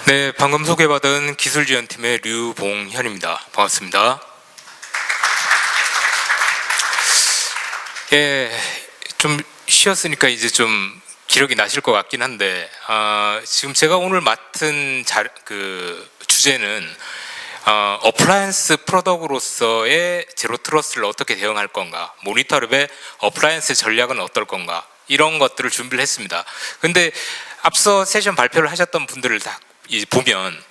네, 방금 소개받은 기술지원팀의 류봉현입니다. 반갑습니다. 예, 좀 쉬었으니까 이제 좀 기력이 나실 것 같긴 한데, 지금 제가 오늘 맡은 주제는 어플라이언스 프로덕트로서의 제로 트러스트를 어떻게 대응할 건가, 모니터랩의 어플라이언스 전략은 어떨 건가, 이런 것들을 준비를 했습니다. 근데 앞서 세션 발표를 하셨던 분들을 다 보면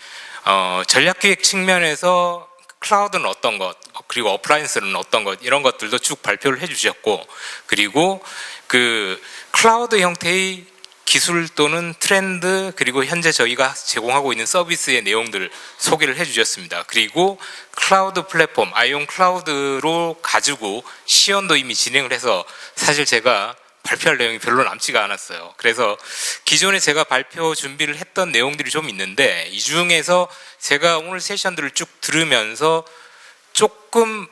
전략기획 측면에서 클라우드는 어떤 것, 그리고 어플라이언스는 어떤 것, 이런 것들도 쭉 발표를 해주셨고, 그리고 그 클라우드 형태의 기술 또는 트렌드, 그리고 현재 저희가 제공하고 있는 서비스의 내용들을 소개를 해주셨습니다. 그리고 클라우드 플랫폼, 아이온 클라우드로 가지고 시연도 이미 진행을 해서 사실 제가 발표할 내용이 별로 남지가 않았어요. 그래서 기존에 제가 발표 준비를 했던 내용들이 좀 있는데, 이 중에서 제가 오늘 세션들을 쭉 들으면서 조금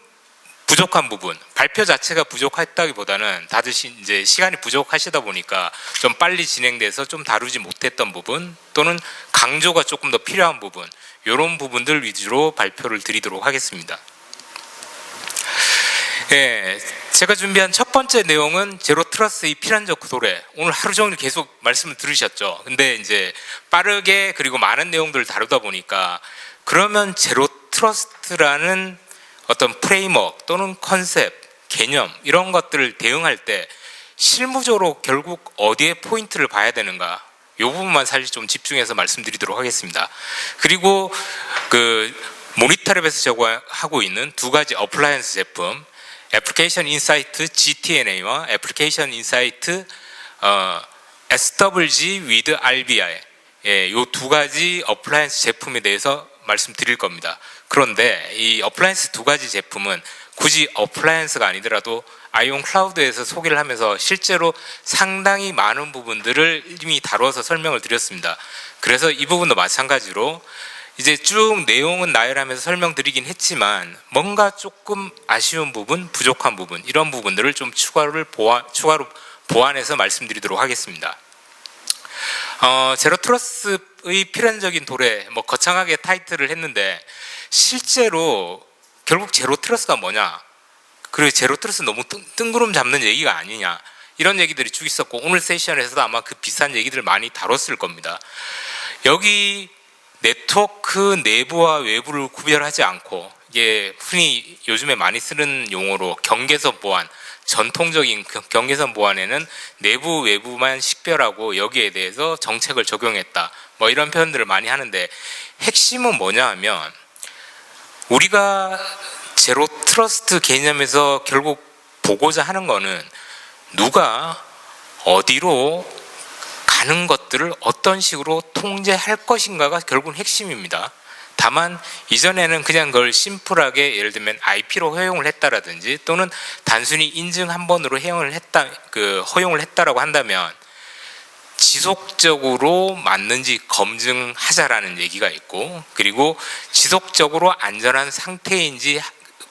부족한 부분, 발표 자체가 부족했다기보다는 다들 이제 시간이 부족하시다 보니까 좀 빨리 진행돼서 좀 다루지 못했던 부분, 또는 강조가 조금 더 필요한 부분, 이런 부분들 위주로 발표를 드리도록 하겠습니다. 예, 제가 준비한 첫 번째 내용은 제로 트러스트의 필연적 도래. 오늘 하루 종일 계속 말씀을 들으셨죠. 근데 이제 빠르게 그리고 많은 내용들을 다루다 보니까, 그러면 제로 트러스트라는 어떤 프레임워크 또는 컨셉, 개념, 이런 것들을 대응할 때 실무적으로 결국 어디에 포인트를 봐야 되는가, 이 부분만 사실 좀 집중해서 말씀드리도록 하겠습니다. 그리고 그 모니터랩에서 제공하고 있는 두 가지 어플라이언스 제품, 애플리케이션 인사이트 GTNA와 애플리케이션 인사이트 SWG with RBI, 이 두 가지 어플라이언스 제품에 대해서 말씀드릴 겁니다. 그런데 이 어플라이언스 두 가지 제품은 굳이 어플라이언스가 아니더라도 아이온 클라우드에서 소개를 하면서 실제로 상당히 많은 부분들을 이미 다뤄서 설명을 드렸습니다. 그래서 이 부분도 마찬가지로 이제 쭉 내용은 나열하면서 설명드리긴 했지만, 뭔가 조금 아쉬운 부분, 부족한 부분, 이런 부분들을 좀 추가로 보완해서 말씀드리도록 하겠습니다. 제로 트러스트의 필연적인 도래, 거창하게 타이틀을 했는데, 실제로 결국 제로 트러스트가 뭐냐, 그리고 제로 트러스트 너무 뜬구름 잡는 얘기가 아니냐, 이런 얘기들이 쭉 있었고, 오늘 세션에서도 아마 그 비슷한 얘기들을 많이 다뤘을 겁니다. 여기 네트워크 내부와 외부를 구별하지 않고, 이게 흔히 요즘에 많이 쓰는 용어로 경계선 보안, 전통적인 경계선 보안에는 내부 외부만 식별하고 여기에 대해서 정책을 적용했다, 이런 표현들을 많이 하는데, 핵심은 뭐냐 하면, 우리가 제로 트러스트 개념에서 결국 보고자 하는 거는 누가 어디로 가는 것들을 어떤 식으로 통제할 것인가가 결국은 핵심입니다. 다만 이전에는 그냥 그걸 심플하게 예를 들면 IP로 허용을 했다라든지, 또는 단순히 인증 한 번으로 허용을 했다라고 한다면 지속적으로 맞는지 검증하자라는 얘기가 있고, 그리고 지속적으로 안전한 상태인지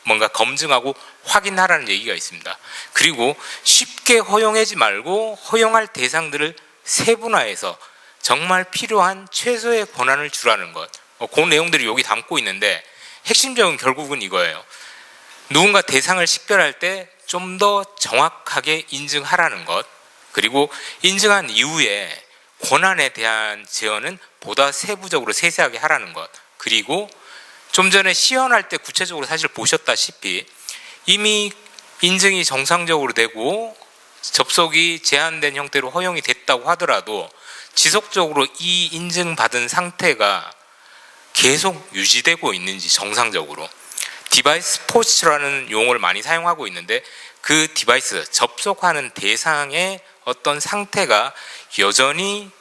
뭔가 검증하고 확인하라는 얘기가 있습니다. 그리고 쉽게 허용하지 말고 허용할 대상들을 세분화해서 정말 필요한 최소의 권한을 주라는 것, 그 내용들이 여기 담고 있는데, 핵심적인 결국은 이거예요. 누군가 대상을 식별할 때 좀 더 정확하게 인증하라는 것, 그리고 인증한 이후에 권한에 대한 제어는 보다 세부적으로 세세하게 하라는 것, 그리고 좀 전에 시연할 때 구체적으로 사실 보셨다시피 이미 인증이 정상적으로 되고 접속이 제한된 형태로 허용이 됐다고 하더라도 지속적으로 이 인증받은 상태가 계속 유지되고 있는지, 정상적으로 디바이스 포스라는 용어를 많이 사용하고 있는데, 그 디바이스 접속하는 대상의 어떤 상태가 여전히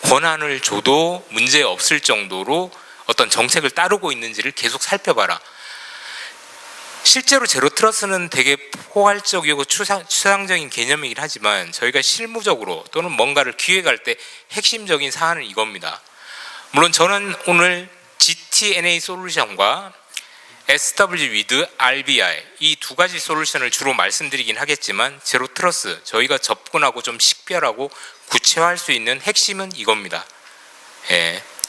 권한을 줘도 문제 없을 정도로 어떤 정책을 따르고 있는지를 계속 살펴봐라. 실제로 제로 트러스트는 되게 포괄적이고 추상적인 개념이긴 하지만, 저희가 실무적으로 또는 뭔가를 기획할 때 핵심적인 사안은 이겁니다. 물론 저는 오늘 GTNA 솔루션과 SWG with RBI 이 두 가지 솔루션을 주로 말씀드리긴 하겠지만, 제로 트러스트 저희가 접근하고 좀 식별하고 구체화할 수 있는 핵심은 이겁니다.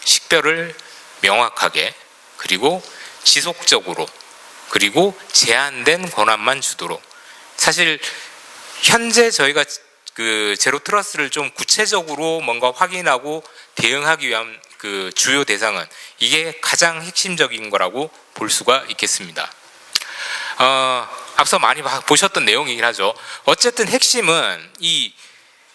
식별을 명확하게 그리고 지속적으로 그리고 제한된 권한만 주도록. 사실 현재 저희가 그 제로 트러스를 좀 구체적으로 뭔가 확인하고 대응하기 위한 그 주요 대상은 이게 가장 핵심적인 거라고 볼 수가 있겠습니다. 앞서 많이 보셨던 내용이긴 하죠. 어쨌든 핵심은 이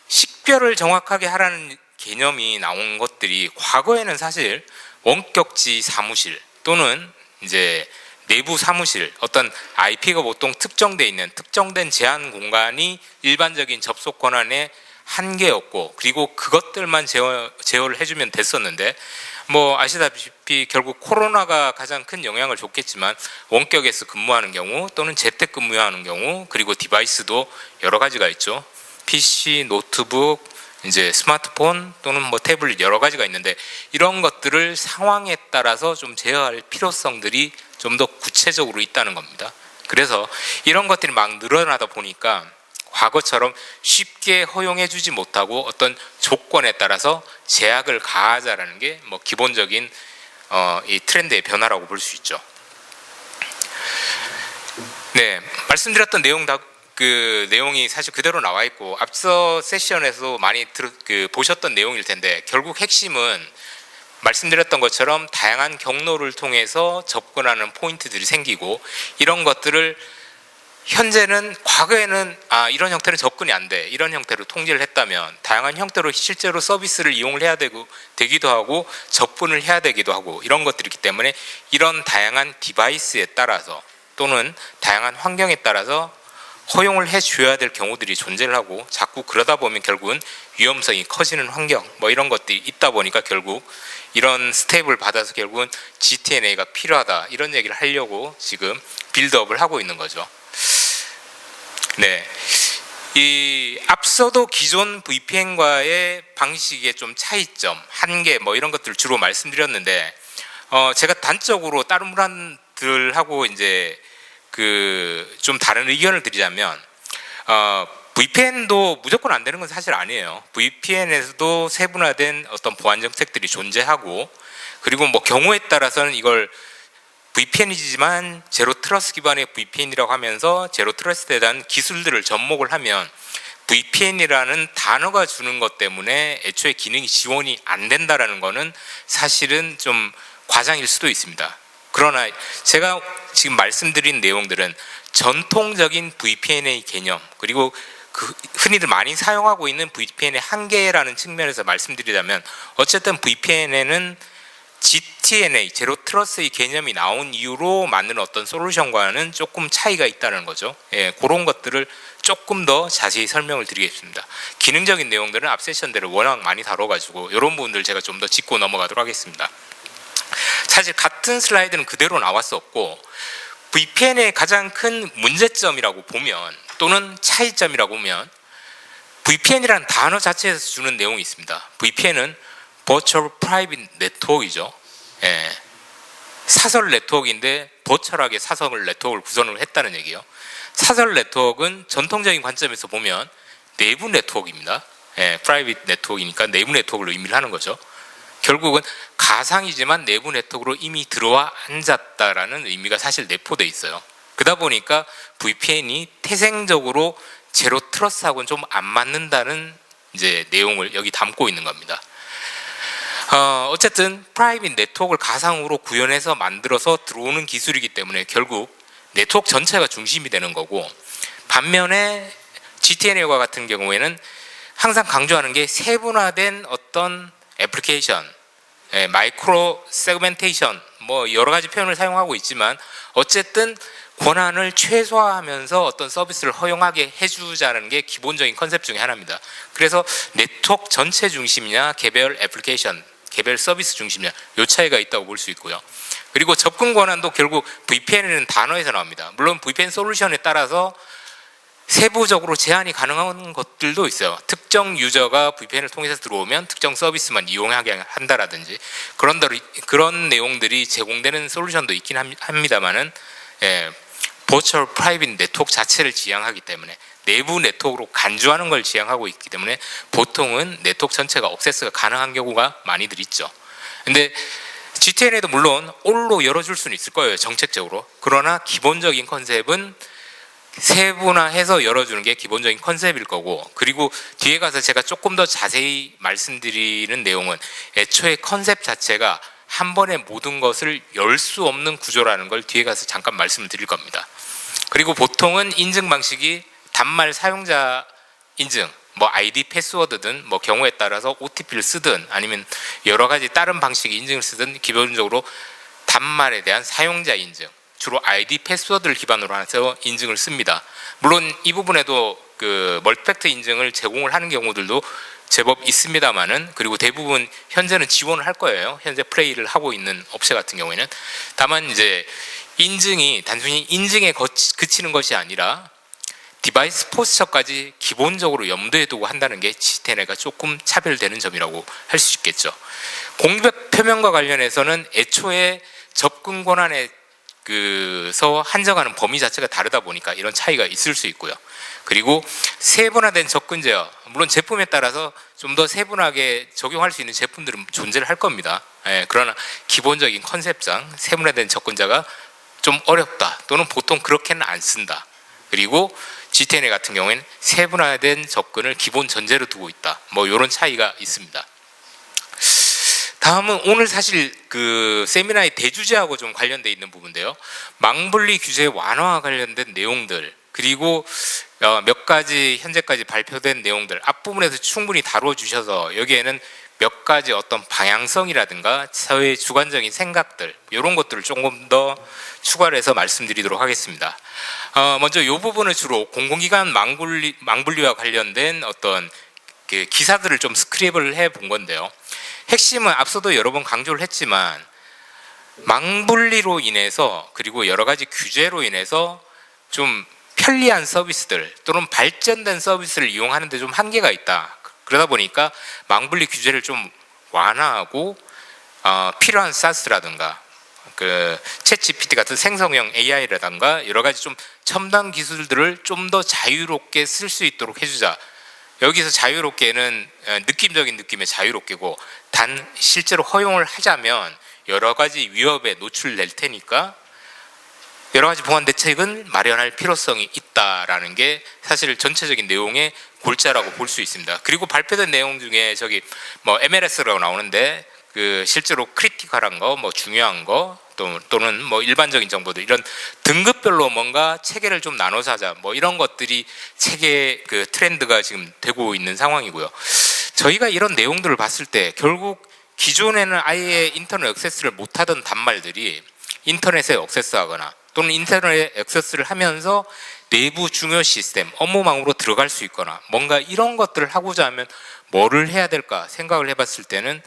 식별을 정확하게 하라는 개념이 나온 것들이 과거에는 사실 원격지 사무실 또는 이제 내부 사무실, 어떤 IP가 보통 특정돼 있는 특정된 제한 공간이 일반적인 접속 권한의 한계였고, 그리고 그것들만 제어를 해주면 됐었는데, 뭐 아시다시피 결국 코로나가 가장 큰 영향을 줬겠지만 원격에서 근무하는 경우 또는 재택 근무하는 경우, 그리고 디바이스도 여러 가지가 있죠. PC, 노트북, 이제 스마트폰 또는 뭐 태블릿 여러 가지가 있는데, 이런 것들을 상황에 따라서 좀 제어할 필요성들이 좀 더 구체적으로 있다는 겁니다. 그래서 이런 것들이 막 늘어나다 보니까 과거처럼 쉽게 허용해 주지 못하고 어떤 조건에 따라서 제약을 가하자라는 게 뭐 기본적인 이 트렌드의 변화라고 볼 수 있죠. 네, 말씀드렸던 내용이 사실 그대로 나와 있고 앞서 세션에서 많이 보셨던 내용일 텐데, 결국 핵심은 말씀드렸던 것처럼 다양한 경로를 통해서 접근하는 포인트들이 생기고, 이런 것들을 현재는, 과거에는 이런 형태는 접근이 안 돼, 이런 형태로 통제를 했다면 다양한 형태로 실제로 서비스를 이용을 해야 되기도 하고 접근을 해야 되기도 하고, 이런 것들이 있기 때문에 이런 다양한 디바이스에 따라서 또는 다양한 환경에 따라서 허용을 해줘야 될 경우들이 존재를 하고, 자꾸 그러다 보면 결국은 위험성이 커지는 환경, 뭐 이런 것들이 있다 보니까 결국 이런 스텝을 받아서 결국은 GTNA가 필요하다, 이런 얘기를 하려고 지금 빌드업을 하고 있는 거죠. 네, 이 앞서도 기존 VPN과의 방식의 좀 차이점, 한계 뭐 이런 것들을 주로 말씀드렸는데, 제가 단적으로 다른 분들하고 이제 좀 다른 의견을 드리자면, VPN도 무조건 안 되는 건 사실 아니에요. VPN에서도 세분화된 어떤 보안 정책들이 존재하고, 그리고 뭐 경우에 따라서는 이걸 VPN이지만 제로 트러스트 기반의 VPN이라고 하면서 제로 트러스트에 대한 기술들을 접목을 하면 VPN이라는 단어가 주는 것 때문에 애초에 기능이 지원이 안 된다라는 거는 사실은 좀 과장일 수도 있습니다. 그러나 제가 지금 말씀드린 내용들은 전통적인 VPN의 개념, 그리고 흔히들 많이 사용하고 있는 VPN의 한계라는 측면에서 말씀드리자면, 어쨌든 VPN에는 GTNA, 제로 트러스트의 개념이 나온 이후로 만든 어떤 솔루션과는 조금 차이가 있다는 거죠. 예, 그런 것들을 조금 더 자세히 설명을 드리겠습니다. 기능적인 내용들은 앞 세션대로 워낙 많이 다뤄가지고 이런 부분들 제가 좀 더 짚고 넘어가도록 하겠습니다. 사실 같은 슬라이드는 그대로 나왔었고, VPN의 가장 큰 문제점이라고 보면, 또는 차이점이라고 보면, VPN이라는 단어 자체에서 주는 내용이 있습니다. VPN은 Virtual Private Network이죠. 예, 사설 네트워크인데 버추얼하게 사설 네트워크를 구성을 했다는 얘기예요. 사설 네트워크는 전통적인 관점에서 보면 내부 네트워크입니다. 예, 프라이빗 네트워크이니까 내부 네트워크를 의미를 하는 거죠. 결국은 가상이지만 내부 네트워크로 이미 들어와 앉았다라는 의미가 사실 내포되어 있어요. 그러다 보니까 VPN이 태생적으로 제로 트러스트하고는 좀 안 맞는다는 이제 내용을 여기 담고 있는 겁니다. 어쨌든 프라이빗 네트워크를 가상으로 구현해서 만들어서 들어오는 기술이기 때문에 결국 네트워크 전체가 중심이 되는 거고, 반면에 GTNA와 같은 경우에는 항상 강조하는 게 세분화된 어떤 애플리케이션, 마이크로 세그멘테이션, 뭐 여러 가지 표현을 사용하고 있지만 어쨌든 권한을 최소화하면서 어떤 서비스를 허용하게 해주자는 게 기본적인 컨셉 중에 하나입니다. 그래서 네트워크 전체 중심이냐 개별 애플리케이션, 개별 서비스 중심이냐, 이 차이가 있다고 볼 수 있고요. 그리고 접근 권한도 결국 VPN이라는 단어에서 나옵니다. 물론 VPN 솔루션에 따라서 세부적으로 제한이 가능한 것들도 있어요. 특정 유저가 VPN을 통해서 들어오면 특정 서비스만 이용하게 한다라든지 그런 내용들이 제공되는 솔루션도 있긴 합니다만은, 버추얼 프라이빗 네트워크 자체를 지향하기 때문에, 내부 네트워크로 간주하는 걸 지향하고 있기 때문에 보통은 네트워크 전체가 액세스가 가능한 경우가 많이들 있죠. 근데 GTN에도 물론 all로 열어줄 수는 있을 거예요, 정책적으로. 그러나 기본적인 컨셉은 세분화해서 열어주는 게 기본적인 컨셉일 거고, 그리고 뒤에 가서 제가 조금 더 자세히 말씀드리는 내용은 애초에 컨셉 자체가 한 번에 모든 것을 열 수 없는 구조라는 걸 뒤에 가서 잠깐 말씀을 드릴 겁니다. 그리고 보통은 인증 방식이 단말 사용자 인증, 뭐 아이디 패스워드든 뭐 경우에 따라서 OTP를 쓰든 아니면 여러 가지 다른 방식의 인증을 쓰든 기본적으로 단말에 대한 사용자 인증, 주로 아이디 패스워드를 기반으로 해서 인증을 씁니다. 물론 이 부분에도 그 멀티팩터 인증을 제공을 하는 경우들도 제법 있습니다만은, 그리고 대부분 현재는 지원을 할 거예요. 현재 플레이를 하고 있는 업체 같은 경우에는. 다만 이제 인증이 단순히 인증에 그치는 것이 아니라 디바이스 포스처까지 기본적으로 염두에 두고 한다는 게 GTN가 조금 차별되는 점이라고 할 수 있겠죠. 공백 표명과 관련해서는 애초에 접근 권한에 서 한정하는 범위 자체가 다르다 보니까 이런 차이가 있을 수 있고요. 그리고 세분화된 접근 제어, 물론 제품에 따라서 좀 더 세분하게 적용할 수 있는 제품들은 존재를 할 겁니다. 그러나 기본적인 컨셉상 세분화된 접근자가 좀 어렵다, 또는 보통 그렇게는 안 쓴다. 그리고 GTN 같은 경우에는 세분화된 접근을 기본 전제로 두고 있다. 뭐 이런 차이가 있습니다. 다음은 오늘 사실 그 세미나의 대주제하고 좀 관련돼 있는 부분인데요. 망분리 규제 완화와 관련된 내용들, 그리고 몇 가지 현재까지 발표된 내용들 앞부분에서 충분히 다뤄주셔서 여기에는 몇 가지 어떤 방향성이라든가 사회의 주관적인 생각들, 이런 것들을 조금 더 추가를 해서 말씀드리도록 하겠습니다. 먼저 이 부분은 주로 공공기관 망분리와 관련된 어떤 그 기사들을 좀 스크랩을 해 본 건데요. 핵심은 앞서도 여러 번 강조를 했지만 망분리로 인해서, 그리고 여러 가지 규제로 인해서 좀 편리한 서비스들 또는 발전된 서비스를 이용하는 데 좀 한계가 있다. 그러다 보니까 망분리 규제를 좀 완화하고 필요한 SaaS라든가 그 챗GPT 같은 생성형 AI라든가 여러 가지 좀 첨단 기술들을 좀 더 자유롭게 쓸 수 있도록 해주자. 여기서 자유롭게는 느낌적인 느낌의 자유롭게고, 단 실제로 허용을 하자면 여러 가지 위협에 노출될 테니까 여러 가지 보완 대책은 마련할 필요성이 있다라는 게 사실 전체적인 내용의 골자라고 볼 수 있습니다. 그리고 발표된 내용 중에 저기 뭐 MLS라고 나오는데 그 실제로 크리티컬한 거, 뭐 중요한 거, 또는 뭐 일반적인 정보들, 이런 등급별로 뭔가 체계를 좀 나눠서 하자, 뭐 이런 것들이 체계 그 트렌드가 지금 되고 있는 상황이고요. 저희가 이런 내용들을 봤을 때 결국 기존에는 아예 인터넷 액세스를 못하던 단말들이 인터넷에 액세스하거나 또는 인터넷에 액세스를 하면서 내부 중요 시스템, 업무망으로 들어갈 수 있거나 뭔가 이런 것들을 하고자 하면 뭐를 해야 될까 생각을 해봤을 때는,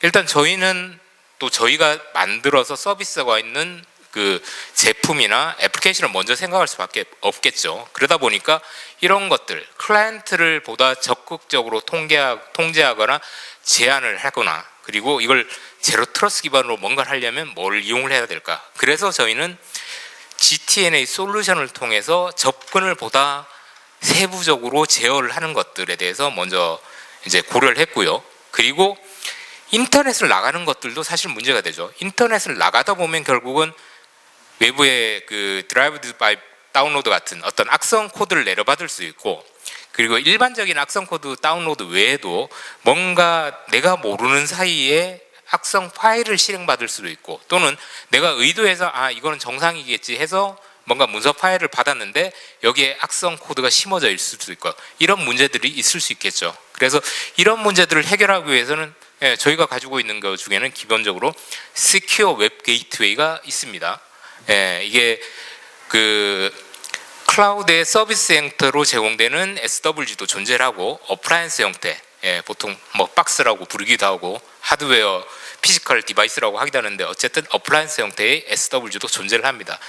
일단 저희는 또 저희가 만들어서 서비스가 있는 그 제품이나 애플리케이션을 먼저 생각할 수밖에 없겠죠. 그러다 보니까 이런 것들, 클라이언트를 보다 적극적으로 통제하거나 제한을 하거나, 그리고 이걸 제로 트러스트 기반으로 뭔가를 하려면 뭘 이용을 해야 될까. 그래서 저희는 GTNA 솔루션을 통해서 접근을 보다 세부적으로 제어를 하는 것들에 대해서 먼저 이제 고려를 했고요. 그리고 인터넷을 나가는 것들도 사실 문제가 되죠. 인터넷을 나가다 보면 결국은 외부의 그 드라이브 바이 다운로드 같은 어떤 악성 코드를 내려받을 수 있고, 그리고 일반적인 악성 코드 다운로드 외에도 뭔가 내가 모르는 사이에 악성 파일을 실행받을 수도 있고, 또는 내가 의도해서 이거는 정상이겠지 해서 뭔가 문서 파일을 받았는데 여기에 악성 코드가 심어져 있을 수도 있고, 이런 문제들이 있을 수 있겠죠. 그래서 이런 문제들을 해결하기 위해서는 저희가 가지고 있는 것 중에는 기본적으로 시큐어 웹 게이트웨이가 있습니다. 이게 그 클라우드의 서비스 형태로 제공되는 SWG도 존재를 하고, 어플라이언스 형태, 보통 뭐 박스라고 부르기도 하고 하드웨어 피지컬 디바이스라고 하기도 하는데, 어쨌든 어플라이언스 형태의 SWG도 존재를 합니다.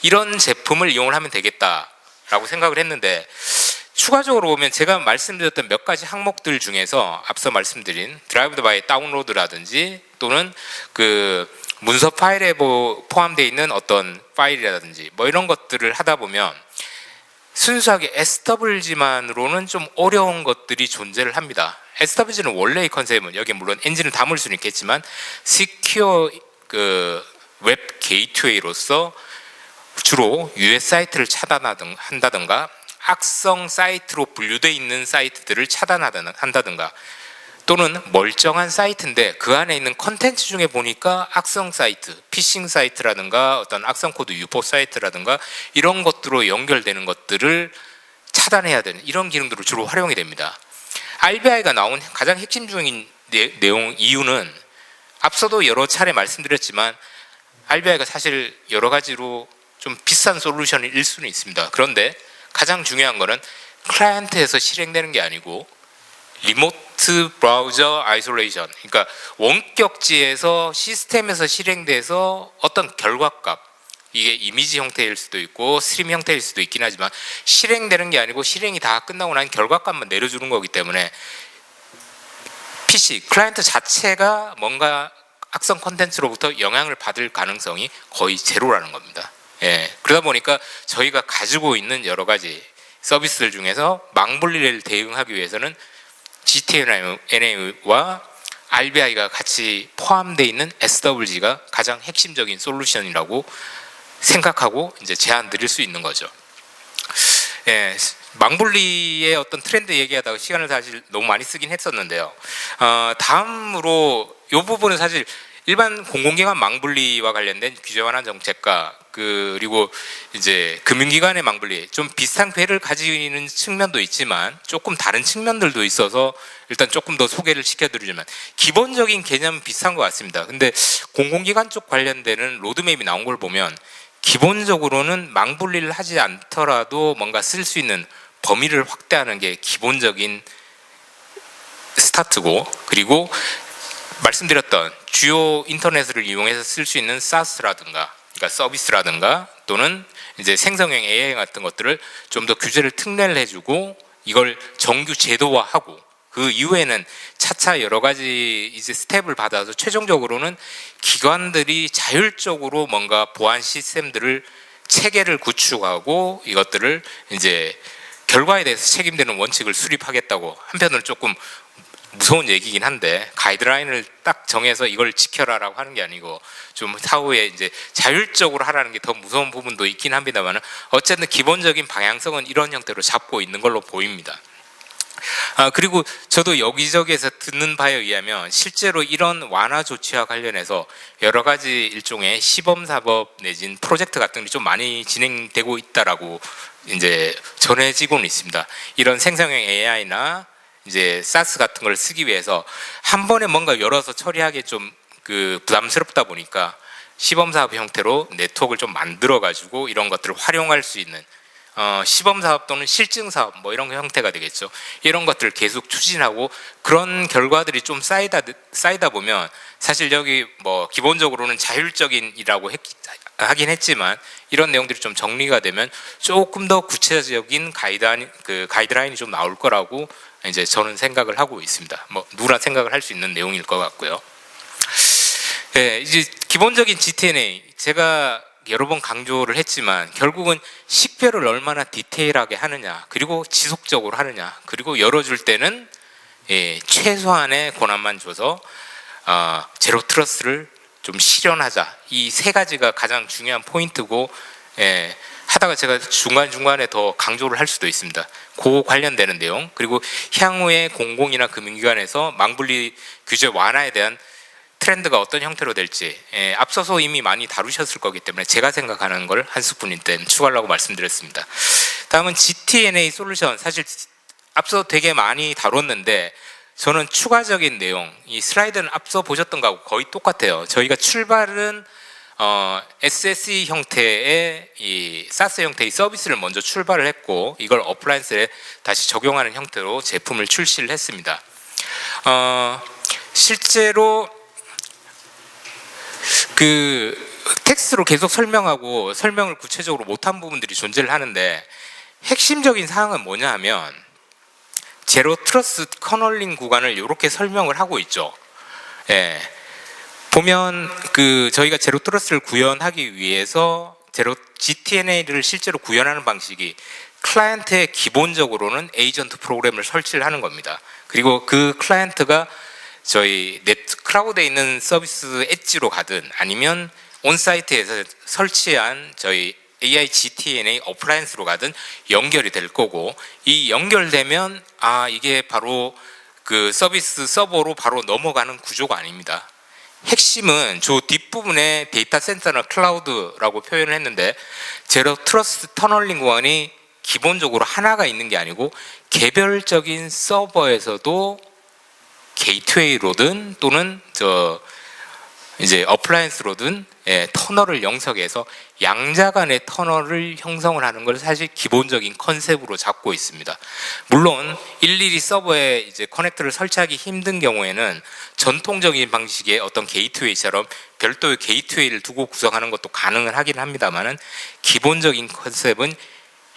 이런 제품을 이용을 하면 되겠다라고 생각을 했는데, 추가적으로 보면 제가 말씀드렸던 몇 가지 항목들 중에서 앞서 말씀드린 드라이브 바이 다운로드라든지 또는 그 문서 파일에 포함되어 있는 어떤 파일이라든지 뭐 이런 것들을 하다 보면 순수하게 SWG만으로는 좀 어려운 것들이 존재를 합니다. SWG는 원래의 컨셉은 여기 물론 엔진을 담을 수는 있겠지만 시큐어 웹 게이트웨이로서 주로 US 사이트를 차단한다든가 악성 사이트로 분류되어 있는 사이트들을 차단한다든가 또는 멀쩡한 사이트인데 그 안에 있는 컨텐츠 중에 보니까 악성 사이트, 피싱 사이트라든가 어떤 악성 코드 유포 사이트라든가 이런 것들로 연결되는 것들을 차단해야 되는 이런 기능들을 주로 활용이 됩니다. RBI가 나온 가장 핵심적인 내용 이유는 앞서도 여러 차례 말씀드렸지만 RBI가 사실 여러 가지로 좀 비싼 솔루션일 수는 있습니다. 그런데 가장 중요한 거는 클라이언트에서 실행되는 게 아니고 리모트 브라우저 아이솔레이션, 그러니까 원격지에서 시스템에서 실행돼서 어떤 결과값, 이게 이미지 형태일 수도 있고 스트림 형태일 수도 있긴 하지만 실행되는 게 아니고 실행이 다 끝나고 난 결과값만 내려주는 거기 때문에 PC, 클라이언트 자체가 뭔가 악성 콘텐츠로부터 영향을 받을 가능성이 거의 제로라는 겁니다. 예, 그러다 보니까 저희가 가지고 있는 여러 가지 서비스들 중에서 망불리를 대응하기 위해서는 GTNA와 RBI가 같이 포함되어 있는 SWG가 가장 핵심적인 솔루션이라고 생각하고 이제 제안 드릴 수 있는 거죠. 예, 망불리의 어떤 트렌드 얘기하다가 시간을 사실 너무 많이 쓰긴 했었는데요. 다음으로 이 부분은 사실 일반 공공기관 망불리와 관련된 규제 완화 정책과 그리고 이제 금융기관의 망불리 좀 비슷한 궤를 가지는 측면도 있지만 조금 다른 측면들도 있어서 일단 조금 더 소개를 시켜드리자면 기본적인 개념은 비슷한 것 같습니다. 근데 공공기관 쪽 관련되는 로드맵이 나온 걸 보면 기본적으로는 망불리를 하지 않더라도 뭔가 쓸 수 있는 범위를 확대하는 게 기본적인 스타트고, 그리고 말씀드렸던 주요 인터넷을 이용해서 쓸 수 있는 SaaS라든가, 그러니까 서비스라든가 또는 이제 생성형 AI 같은 것들을 좀 더 규제를 특례를 해주고 이걸 정규 제도화하고 그 이후에는 차차 여러 가지 이제 스텝을 받아서 최종적으로는 기관들이 자율적으로 뭔가 보안 시스템들을 체계를 구축하고 이것들을 이제 결과에 대해서 책임되는 원칙을 수립하겠다고, 한편으로는 조금 무서운 얘기긴 한데 가이드라인을 딱 정해서 이걸 지켜라라고 하는 게 아니고 좀 사후에 이제 자율적으로 하라는 게 더 무서운 부분도 있긴 합니다만 어쨌든 기본적인 방향성은 이런 형태로 잡고 있는 걸로 보입니다. 그리고 저도 여기저기에서 듣는 바에 의하면 실제로 이런 완화 조치와 관련해서 여러 가지 일종의 시범 사업 내진 프로젝트 같은 게 좀 많이 진행되고 있다라고 이제 전해지고는 있습니다. 이런 생성형 AI나 이제 사스 같은 걸 쓰기 위해서 한 번에 뭔가 열어서 처리하기 좀 부담스럽다 보니까 시범 사업 형태로 네트워크를 좀 만들어 가지고 이런 것들을 활용할 수 있는 시범 사업 또는 실증 사업 뭐 이런 형태가 되겠죠. 이런 것들을 계속 추진하고 그런 결과들이 좀 쌓이다 보면 사실 여기 뭐 기본적으로는 자율적인이라고 하긴 했지만 이런 내용들이 좀 정리가 되면 조금 더 구체적인 가이드라인이 좀 나올 거라고 이제 저는 생각을 하고 있습니다. 뭐 누구나 생각을 할 수 있는 내용일 것 같고요. 네, 이제 기본적인 GTNA 제가 여러 번 강조를 했지만 결국은 식별을 얼마나 디테일하게 하느냐, 그리고 지속적으로 하느냐, 그리고 열어줄 때는 최소한의 권한만 줘서 제로 트러스트를 좀 실현하자. 이 세 가지가 가장 중요한 포인트고, 하다가 제가 중간중간에 더 강조를 할 수도 있습니다. 그 관련되는 내용, 그리고 향후에 공공이나 금융기관에서 망불리 규제 완화에 대한 트렌드가 어떤 형태로 될지 앞서서 이미 많이 다루셨을 거기 때문에 제가 생각하는 걸 한 스푼 땐 추가하려고 말씀드렸습니다. 다음은 GTNA 솔루션, 사실 앞서 되게 많이 다뤘는데 저는 추가적인 내용, 이 슬라이드는 앞서 보셨던 거하고 거의 똑같아요. 저희가 출발은 SSE 형태의 이 SaaS 형태의 서비스를 먼저 출발을 했고 이걸 어플라이언스에 다시 적용하는 형태로 제품을 출시를 했습니다. 실제로 텍스트로 계속 설명하고 설명을 구체적으로 못한 부분들이 존재를 하는데 핵심적인 사항은 뭐냐 하면 제로 트러스트 커널링 구간을 이렇게 설명을 하고 있죠. 보면 저희가 제로 트러스트를 구현하기 위해서 GTNA를 실제로 구현하는 방식이 클라이언트에 기본적으로는 에이전트 프로그램을 설치를 하는 겁니다. 그리고 그 클라이언트가 저희 클라우드에 있는 서비스 엣지로 가든 아니면 온사이트에서 설치한 저희 AI GTNA 어플라이언스로 가든 연결이 될 거고, 이 연결되면 이게 바로 그 서비스 서버로 바로 넘어가는 구조가 아닙니다. 핵심은 저 뒷부분에 데이터 센터나 클라우드라고 표현을 했는데, 제로 트러스트 터널링 원이 기본적으로 하나가 있는 게 아니고 개별적인 서버에서도 게이트웨이로든 또는 이제 어플라이언스로든 터널을 영석해서 양자 간의 터널을 형성을 하는 걸 사실 기본적인 컨셉으로 잡고 있습니다. 물론 일일이 서버에 이제 커넥터를 설치하기 힘든 경우에는 전통적인 방식의 어떤 게이트웨이처럼 별도의 게이트웨이를 두고 구성하는 것도 가능을 하긴 합니다만은, 기본적인 컨셉은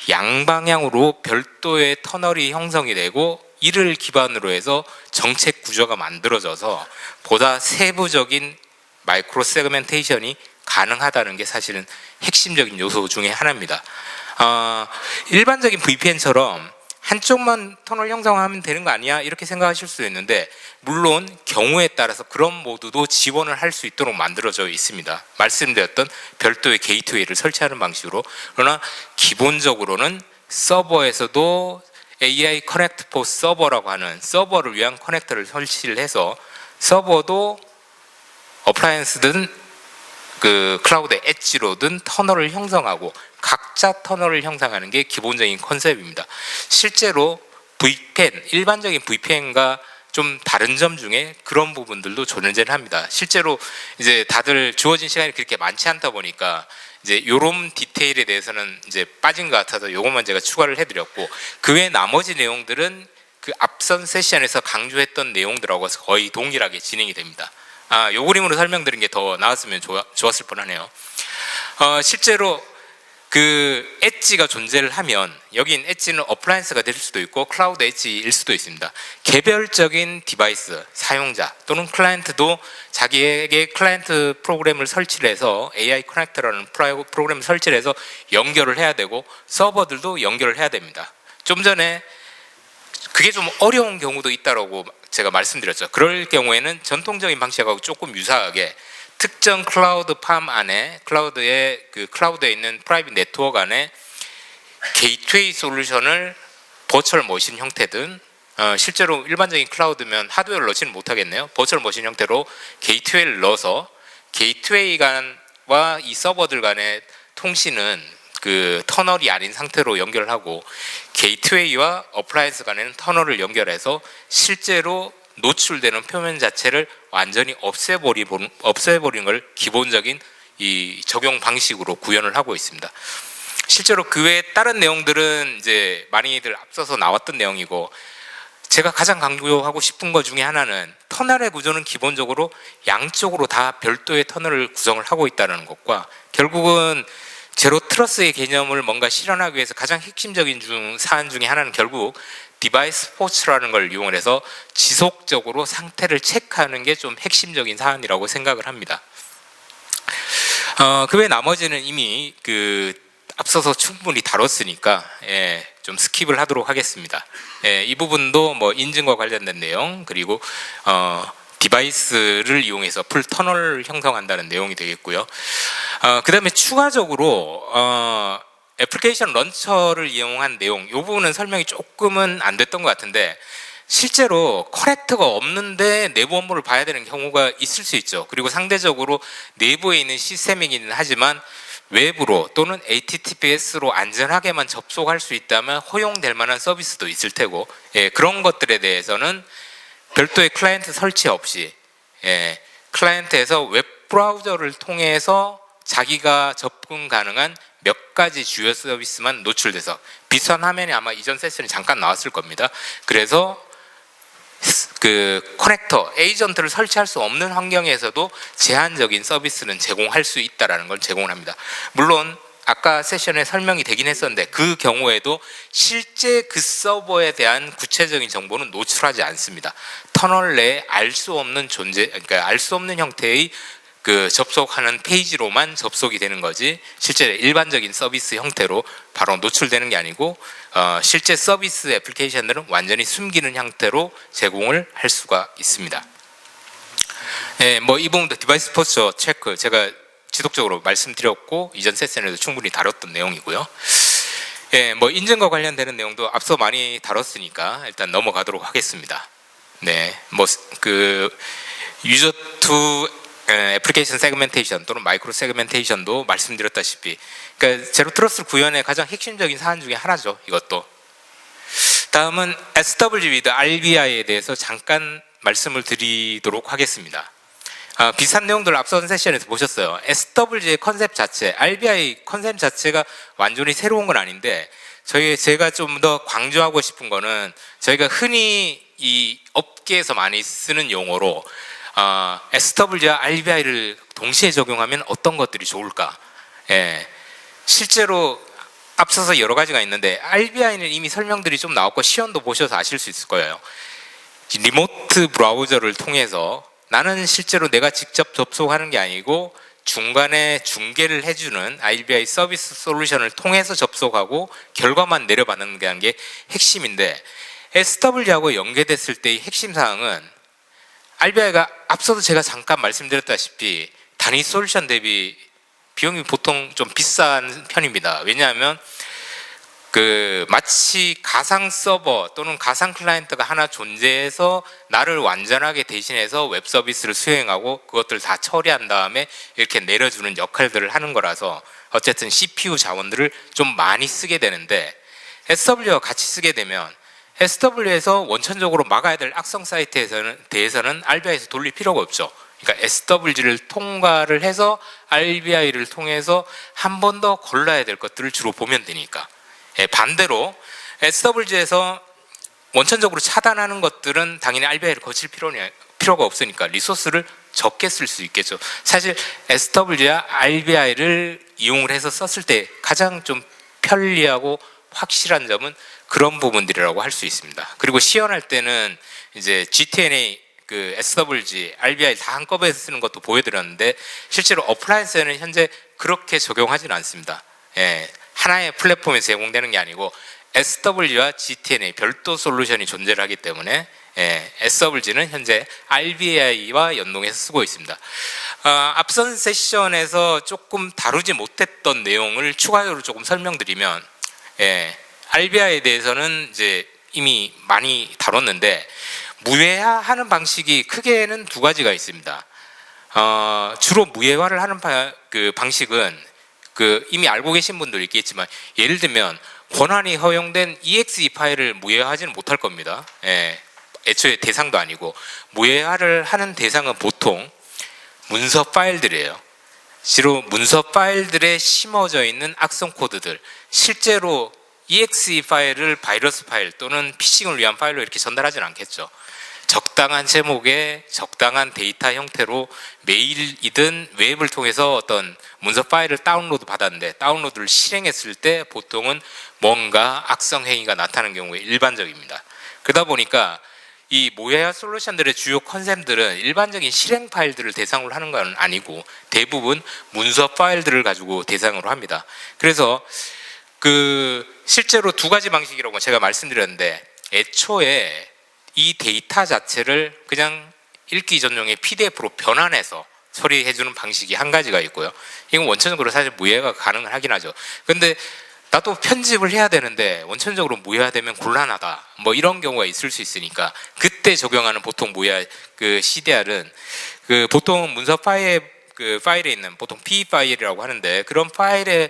양방향으로 별도의 터널이 형성이 되고 이를 기반으로 해서 정책 구조가 만들어져서 보다 세부적인 마이크로 세그멘테이션이 가능하다는 게 사실은 핵심적인 요소 중에 하나입니다. 일반적인 VPN처럼 한쪽만 터널 형성하면 되는 거 아니야? 이렇게 생각하실 수 있는데, 물론 경우에 따라서 그런 모드도 지원을 할 수 있도록 만들어져 있습니다. 말씀드렸던 별도의 게이트웨이를 설치하는 방식으로. 그러나 기본적으로는 서버에서도 AI 커넥트 포 서버라고 하는 서버를 위한 커넥터를 설치를 해서 서버도 어플라이언스든 그 클라우드 엣지로든 터널을 형성하고 각자 터널을 형성하는 게 기본적인 컨셉입니다. 실제로 VPN, 일반적인 VPN과 좀 다른 점 중에 그런 부분들도 존재를 합니다. 실제로 이제 다들 주어진 시간이 그렇게 많지 않다 보니까 이제 이런 디테일에 대해서는 이제 빠진 것 같아서 요것만 제가 추가를 해드렸고, 그 외 나머지 내용들은 그 앞선 세션에서 강조했던 내용들하고 거의 동일하게 진행이 됩니다. 요 그림으로 설명드린 게 더 나았으면 좋았을 뻔하네요. 실제로 그 엣지가 존재를 하면, 여긴 엣지는 어플라이언스가 될 수도 있고 클라우드 엣지일 수도 있습니다. 개별적인 디바이스 사용자 또는 클라이언트도 자기에게 클라이언트 프로그램을 설치를 해서 AI 커넥터라는 프로그램을 설치를 해서 연결을 해야 되고, 서버들도 연결을 해야 됩니다. 좀 전에 그게 좀 어려운 경우도 있다라고 제가 말씀드렸죠. 그럴 경우에는 전통적인 방식하고 조금 유사하게 특정 클라우드 팜 안에, 클라우드에 있는 프라이빗 네트워크 안에 게이트웨이 솔루션을 버추얼 머신 형태든, 실제로 일반적인 클라우드면 하드웨어를 넣지는 못하겠네요. 버추얼 머신 형태로 게이트웨이를 넣어서 게이트웨이 간과 이 서버들 간의 통신은 그 터널이 아닌 상태로 연결을 하고, 게이트웨이와 어플라이언스 간에는 터널을 연결해서 실제로 노출되는 표면 자체를 완전히 없애버리는 걸 기본적인 이 적용 방식으로 구현을 하고 있습니다. 실제로 그 외에 다른 내용들은 이제 많이들 앞서서 나왔던 내용이고, 제가 가장 강조하고 싶은 것 중에 하나는 터널의 구조는 기본적으로 양쪽으로 다 별도의 터널을 구성을 하고 있다는 것과, 결국은 제로 트러스의 개념을 뭔가 실현하기 위해서 가장 핵심적인 사안 중에 하나는 결국 디바이스 포츠라는 걸 이용을 해서 지속적으로 상태를 체크하는 게 좀 핵심적인 사안이라고 생각을 합니다. 그 외 나머지는 이미 앞서서 충분히 다뤘으니까 좀 스킵을 하도록 하겠습니다. 이 부분도 뭐 인증과 관련된 내용, 그리고 디바이스를 이용해서 풀 터널을 형성한다는 내용이 되겠고요. 그 다음에 추가적으로 애플리케이션 런처를 이용한 내용, 이 부분은 설명이 조금은 안 됐던 것 같은데, 실제로 커넥터가 없는데 내부 업무를 봐야 되는 경우가 있을 수 있죠. 그리고 상대적으로 내부에 있는 시스템이기는 하지만 외부로 또는 HTTPS로 안전하게만 접속할 수 있다면 허용될 만한 서비스도 있을 테고, 그런 것들에 대해서는 별도의 클라이언트 설치 없이 클라이언트에서 웹 브라우저를 통해서 자기가 접근 가능한 몇 가지 주요 서비스만 노출돼서, 비슷한 화면이 아마 이전 세션에 잠깐 나왔을 겁니다. 그래서 그 커넥터, 에이전트를 설치할 수 없는 환경에서도 제한적인 서비스는 제공할 수 있다는 걸 제공을 합니다. 물론 아까 세션에 설명이 되긴 했었는데, 그 경우에도 실제 그 서버에 대한 구체적인 정보는 노출하지 않습니다. 터널 내에 알 수 없는 존재, 그러니까 알 수 없는 형태의 그 접속하는 페이지로만 접속이 되는 거지 실제 일반적인 서비스 형태로 바로 노출되는 게 아니고 실제 서비스 애플리케이션들은 완전히 숨기는 형태로 제공을 할 수가 있습니다. 예, 뭐 이 부분도 디바이스 포스처 체크 제가 지속적으로 말씀드렸고 이전 세션에도 충분히 다뤘던 내용이고요. 예, 뭐 인증과 관련되는 내용도 앞서 많이 다뤘으니까 일단 넘어가도록 하겠습니다. 네, 뭐 그 유저 투 애플리케이션 세그멘테이션 또는 마이크로 세그멘테이션도 말씀드렸다시피 그러니까 제로 트러스트 구현의 가장 핵심적인 사안 중에 하나죠. 이것도. 다음은 SW with RBI에 대해서 잠깐 말씀을 드리도록 하겠습니다. 비슷한 내용들을 앞선 세션에서 보셨어요. SW의 컨셉 자체, RBI 컨셉 자체가 완전히 새로운 건 아닌데 제가 좀 더 강조하고 싶은 거는 저희가 흔히 이 업계에서 많이 쓰는 용어로 SW와 RBI를 동시에 적용하면 어떤 것들이 좋을까? 예, 실제로 앞서서 여러 가지가 있는데 RBI는 이미 설명들이 좀 나왔고 시연도 보셔서 아실 수 있을 거예요. 리모트 브라우저를 통해서 나는 실제로 내가 직접 접속하는 게 아니고 중간에 중계를 해주는 RBI 서비스 솔루션을 통해서 접속하고 결과만 내려받는 게 핵심인데 SW하고 연계됐을 때의 핵심 사항은 RBI가 앞서도 제가 잠깐 말씀드렸다시피 단위 솔루션 대비 비용이 보통 좀 비싼 편입니다. 왜냐하면 마치 가상 서버 또는 가상 클라이언트가 하나 존재해서 나를 완전하게 대신해서 웹 서비스를 수행하고 그것들을 다 처리한 다음에 이렇게 내려주는 역할들을 하는 거라서 어쨌든 CPU 자원들을 좀 많이 쓰게 되는데 SW와 같이 쓰게 되면 SW에서 원천적으로 막아야 될 악성 사이트에 대해서는 RBI에서 돌릴 필요가 없죠. 그러니까 SW를 통과를 해서 RBI를 통해서 한 번 더 골라야 될 것들을 주로 보면 되니까. 반대로 SW에서 원천적으로 차단하는 것들은 당연히 RBI를 거칠 필요가 없으니까 리소스를 적게 쓸 수 있겠죠. 사실 SW와 RBI를 이용을 해서 썼을 때 가장 좀 편리하고 확실한 점은 그런 부분들이라고 할 수 있습니다. 그리고 시연할 때는 이제 GTNA, SWG, RBI 다 한꺼번에 쓰는 것도 보여드렸는데 실제로 어플라이언스에는 현재 그렇게 적용하지는 않습니다. 예, 하나의 플랫폼에서 제공되는 게 아니고 SW와 GTNA 별도 솔루션이 존재를 하기 때문에 SWG는 현재 RBI와 연동해서 쓰고 있습니다. 앞선 세션에서 조금 다루지 못했던 내용을 추가적으로 조금 설명드리면 RBI에 대해서는 이제 이미 많이 다뤘는데 무예화하는 방식이 크게는 두 가지가 있습니다. 주로 무예화를 하는 방식은 이미 알고 계신 분도 있겠지만 예를 들면 권한이 허용된 exe 파일을 무예화하지는 못할 겁니다. 애초에 대상도 아니고 무예화를 하는 대상은 보통 문서 파일들이에요. 주로 문서 파일들에 심어져 있는 악성 코드들, 실제로 exe 파일을 바이러스 파일 또는 피싱을 위한 파일로 이렇게 전달하지는 않겠죠. 적당한 제목의 적당한 데이터 형태로 메일이든 웹을 통해서 어떤 문서 파일을 다운로드 받았는데 다운로드를 실행했을 때 보통은 뭔가 악성 행위가 나타나는 경우가 일반적입니다. 그러다 보니까 이 모야 솔루션들의 주요 컨셉들은 일반적인 실행 파일들을 대상으로 하는 건 아니고 대부분 문서 파일들을 가지고 대상으로 합니다. 그래서 실제로 두 가지 방식이라고 제가 말씀드렸는데 애초에 이 데이터 자체를 그냥 읽기 전용의 PDF로 변환해서 처리해주는 방식이 한 가지가 있고요. 이건 원천적으로 사실 무예가 가능하긴 하죠. 근데 나도 편집을 해야 되는데 원천적으로 무예화되면 곤란하다. 뭐 이런 경우가 있을 수 있으니까 그때 적용하는 보통 무예화 CDR은 보통 문서 파일에 있는 보통 P 파일이라고 하는데 그런 파일에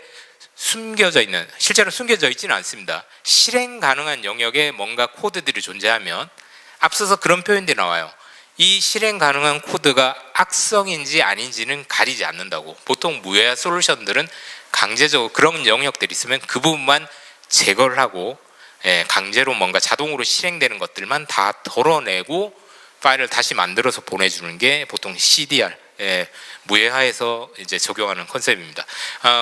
숨겨져 있는 실제로 숨겨져 있지는 않습니다. 실행 가능한 영역에 뭔가 코드들이 존재하면 앞서서 그런 표현들이 나와요. 이 실행 가능한 코드가 악성인지 아닌지는 가리지 않는다고. 보통 무예화 솔루션들은 강제적으로 그런 영역들이 있으면 그 부분만 제거를 하고 강제로 뭔가 자동으로 실행되는 것들만 다 덜어내고 파일을 다시 만들어서 보내주는 게 보통 CDR 무예화에서 이제 적용하는 컨셉입니다.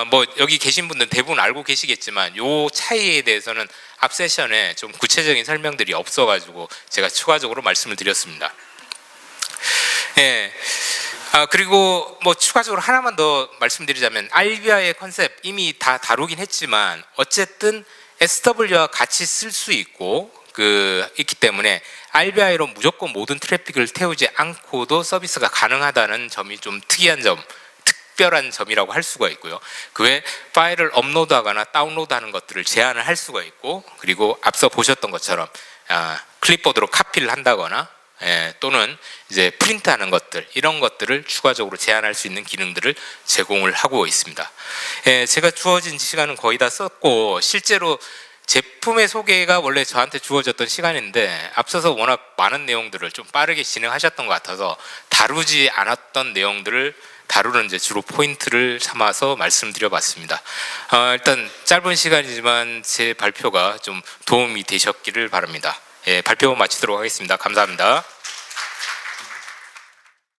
뭐 여기 계신 분들 대부분 알고 계시겠지만 요 차이에 대해서는 앞 세션에 좀 구체적인 설명들이 없어가지고 제가 추가적으로 말씀을 드렸습니다. 그리고 뭐 추가적으로 하나만 더 말씀드리자면 알비아의 컨셉 이미 다 다루긴 했지만 어쨌든 SW와 같이 쓸 수 있고 있기 때문에 RBI로 무조건 모든 트래픽을 태우지 않고도 서비스가 가능하다는 점이 좀 특별한 점이라고 할 수가 있고요. 그 외에 파일을 업로드하거나 다운로드하는 것들을 제한을 할 수가 있고, 그리고 앞서 보셨던 것처럼 클립보드로 카피를 한다거나 또는 이제 프린트하는 것들, 이런 것들을 추가적으로 제한할 수 있는 기능들을 제공을 하고 있습니다. 제가 주어진 시간은 거의 다 썼고, 실제로 제품의 소개가 원래 저한테 주어졌던 시간인데 앞서서 워낙 많은 내용들을 좀 빠르게 진행하셨던 것 같아서 다루지 않았던 내용들을 다루는 이제 주로 포인트를 삼아서 말씀드려봤습니다. 일단 짧은 시간이지만 제 발표가 좀 도움이 되셨기를 바랍니다. 발표 마치도록 하겠습니다. 감사합니다.